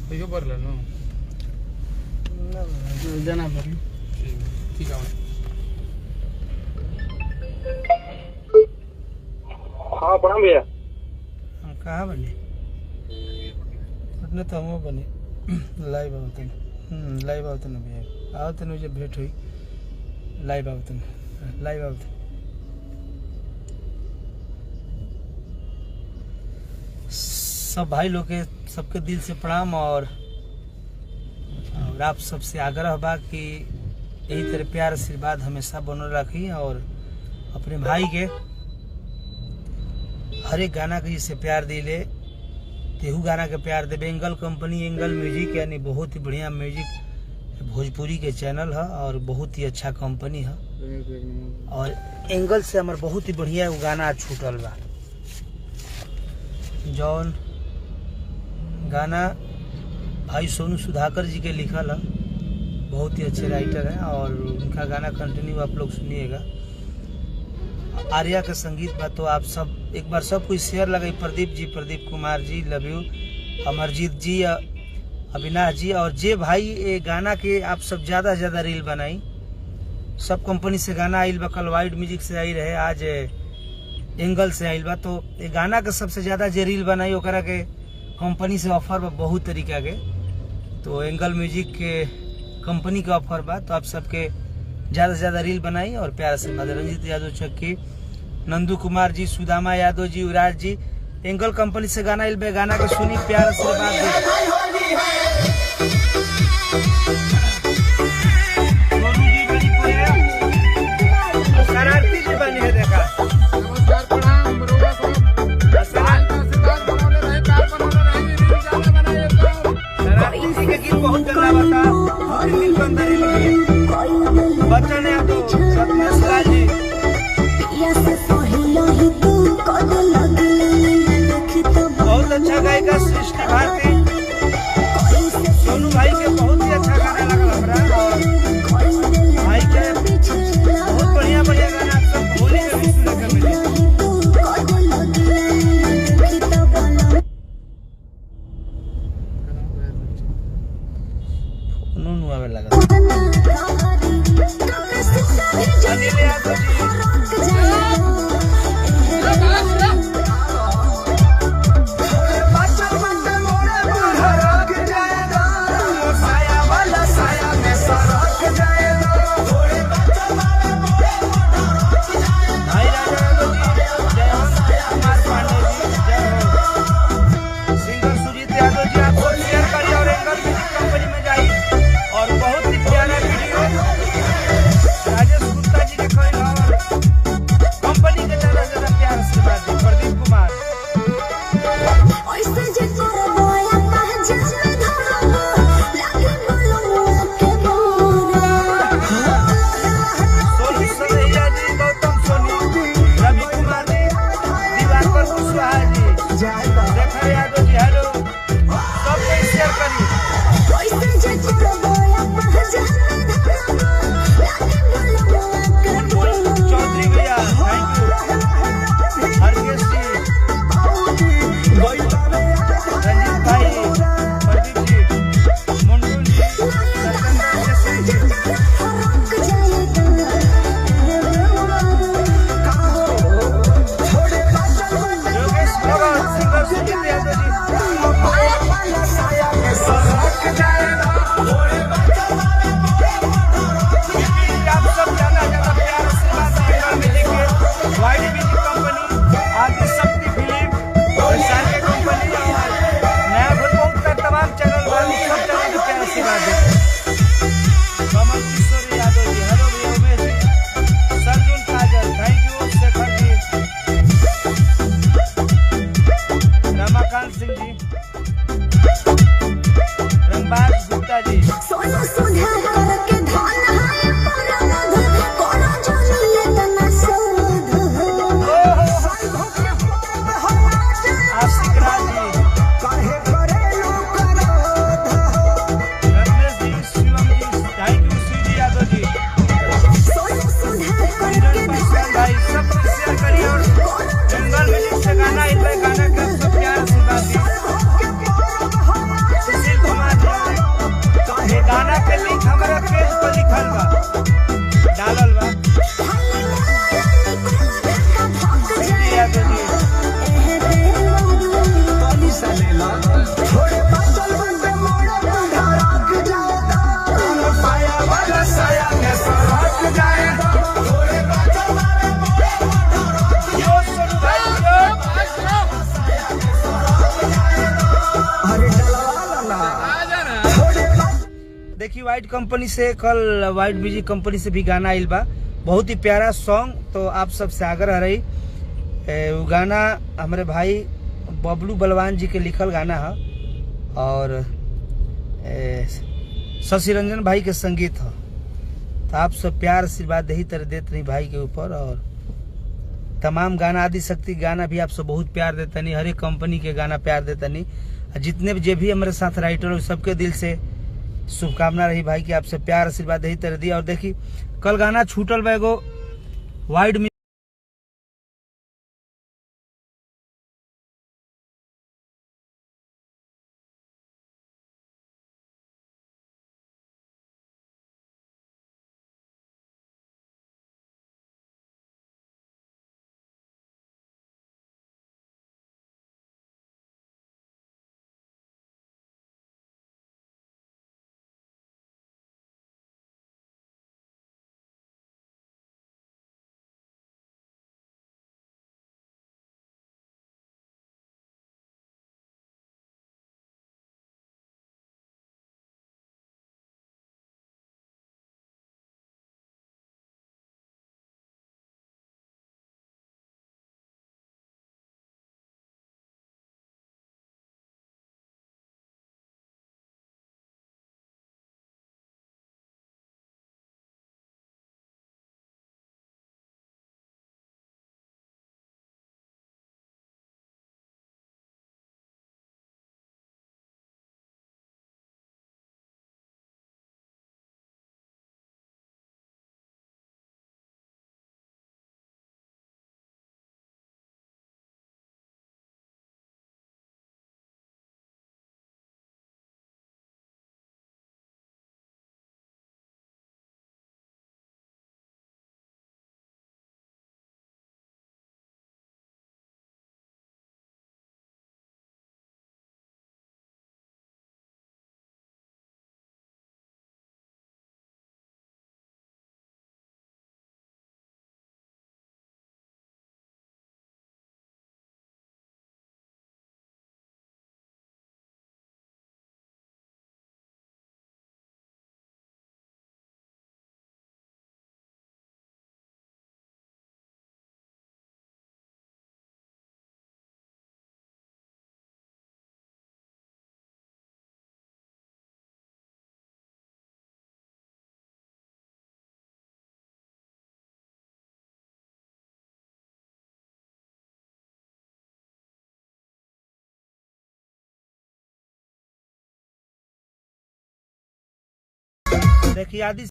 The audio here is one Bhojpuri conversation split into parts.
पैसा भरला ना देना पड़ी। ठीक है। हाँ प्रणाम भैया। कहाँ बने? पटना तो हम बने लाइव आवते लाइव आवते ना भैया आवते ना जब भेंट हुई लाइव आवते सब भाई लोग के सबके दिल से प्रणाम और आप सबसे आग्रह बा कि यही तरह प्यार आशीर्वाद हमेशा बनल रखी और अपने भाई के हर एक गाना के जिससे प्यार दिले तेहू गाना के प्यार दे। एंगल कंपनी एंगल म्यूजिक यानी बहुत ही बढ़िया म्यूजिक भोजपुरी के चैनल है और बहुत ही अच्छा कंपनी है और एंगल से हमारे बहुत ही बढ़िया वो गाना छूटल बा जौन गाना भाई सोनू सुधाकर जी के लिखल है। बहुत ही अच्छे राइटर हैं और उनका गाना कंटिन्यू आप लोग सुनिएगा। आर्या का संगीत बा तो आप सब एक बार सब कुछ शेयर लगाई। प्रदीप कुमार जी लव यू, अमरजीत जी, अविनाश जी और जे भाई ये गाना के आप सब ज़्यादा से ज़्यादा रील बनाई। सब कंपनी से गाना आइल बा, कल वाइड म्यूजिक से आई रहे, आज एंगल से आइल बा। तो ये गाना के सबसे ज़्यादा जे रील बनाई ओकरा के कंपनी से ऑफर बा बहुत तरीका के। तो एंगल म्यूजिक के कंपनी का ऑफर बा तो आप सबके ज़्यादा से ज़्यादा रील बनाई और प्यार से रंजीत यादव चक्की, नंदू कुमार जी, सुदामा यादव जी, युवराज जी एंगल कंपनी से गाना इल बे गाना के सुनी प्यार से बात शरारती जी बनी है देखा। नमस्कार प्रणाम बरोबर शरारती जी के गीत बहुत गंदा बता दिल के अंदर ही बच्चन है तो सत्यनारायण जी बहुत अच्छा गायिका सृष्टि भारती सोनू भाई के बहुत ही अच्छा गाना लगा हमरा और भाई के बहुत बढ़िया गाना आप सब होली में भी सुने के मिले। फोन आवे लगा अनिल यादव जी गाना का सब प्यार से बात देखिए वाइट कंपनी से कल वाइट म्यूजिक कंपनी से भी गाना आइल बा, बहुत ही प्यारा सॉन्ग। तो आप सबसे आग्रह रही वो गाना हमारे भाई बबलू बलवान जी के लिखल गाना है और शशि रंजन भाई के संगीत है। तो आप सब प्यार आशीर्वाद यही तरह देते रही भाई के ऊपर। और तमाम गाना आदि शक्ति गाना भी आप सब बहुत प्यार देता नहीं, हर एक कंपनी के गाना प्यार देता नहीं। जितने भी जो भी हमारे साथ राइटर हो सबके दिल से शुभकामना रही भाई कि आपसे प्यार आशीर्वाद यही तरह दिया। और देखी कल गाना छूटल बा एगो वाइड देखिए आदि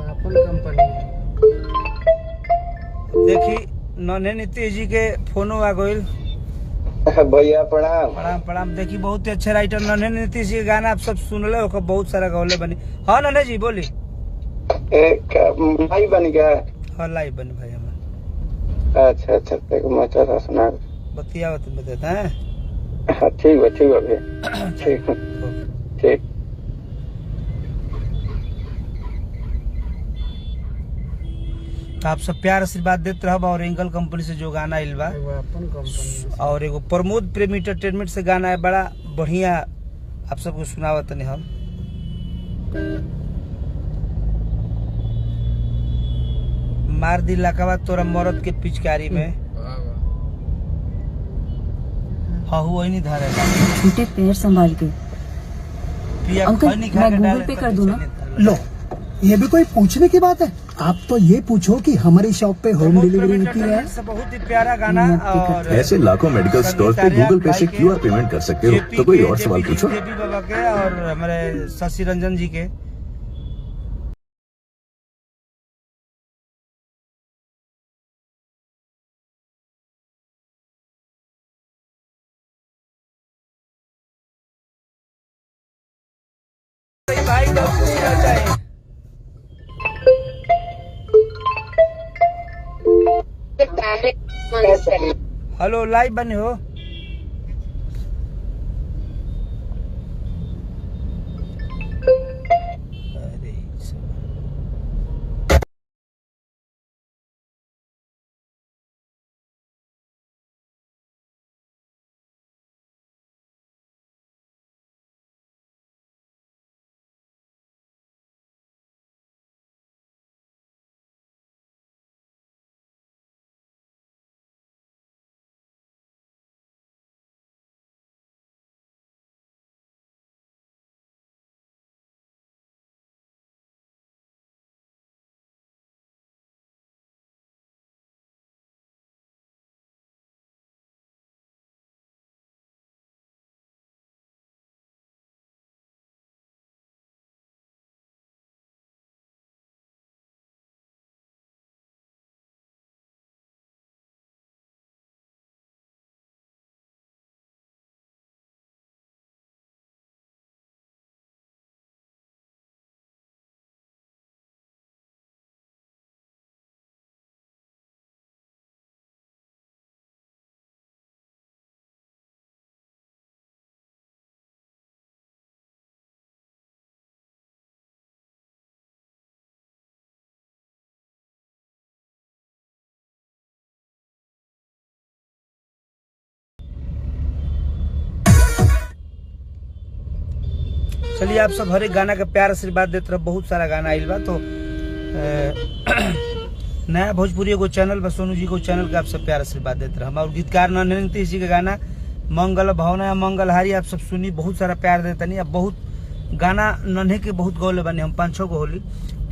अपन कंपनी है। देखी नन्हे नीतीश जी के फोनो आ गइल। भैया प्रणाम। प्रणाम प्रणाम। देखी बहुत ही अच्छे राइटर नन्हे नीतीश जी के गाना आप सब सुनले हो, बहुत सारा गौले बनी। हाँ नन्हे जी बोली। भाई बन गया। हाँ लाइव बनी भाई हमारे। अच्छा अच्छा समाचार सुना। बतिया बताता है। हाँ ठीक है भैया ठीक है ठीक। तो आप सब प्यार आशीर्वाद देते रहब। और एंगल कंपनी से जो गाना आइल बा एगो अपन कंपनी है। और एगो प्रमोद प्रेमी एंटरटेनमेंट से गाना है, बड़ा बढ़िया आप सबको सुनावत नहीं हम। मार दी लकवा तोरा मरद के पिचकारी में। वाह वाह। हाँ वही नहीं धारे छोटे पैर संभाल के। पिया अंकल, खनी खा मैं के गूगल डाले पे तो कर दूं ना? पीछे लो ये भी कोई पूछने की बात है। आप तो ये पूछो कि हमारी शॉप पे होम प्रमोद डिलीवरी प्रेमी होती है। एंटरटेनमेंट से बहुत ही प्यारा गाना। और ऐसे लाखों मेडिकल स्टोर पे गूगल पे से क्यूआर पेमेंट कर सकते हो, तो कोई और सवाल पूछो। जेपी बाबा के और हमारे शशि रंजन जी के। भाई चाहिए। हेलो लाइव बने हो। अरे चलिए आप सब हर एक गाना का प्यार आशीर्वाद देते रहो। बहुत सारा गाना आइल बा। तो नया भोजपुरी एगो चैनल बा सोनू जी को चैनल का आप सब प्यार आशीर्वाद देते रहो। और गीतकार नन्हे नीतीश जी का गाना मंगल भावना मंगलहारी आप सब सुनी, बहुत सारा प्यार देता नहीं। अब बहुत गाना नन्हे के बहुत गौले बने हम 5-6 गो होली।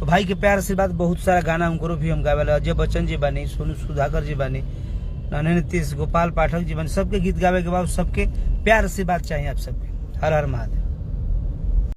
तो भाई के प्यार आशीर्वाद बहुत सारा गाना उनको भी हम गावे। अजय बच्चन जी बानी, सोनू सुधाकर जी बानी, नन्हे नीतीश, गोपाल पाठक जी बानी, सबके गीत गावे के बाद सबके प्यार आशीर्वाद चाहिए आप सबके। हर हर महादेव।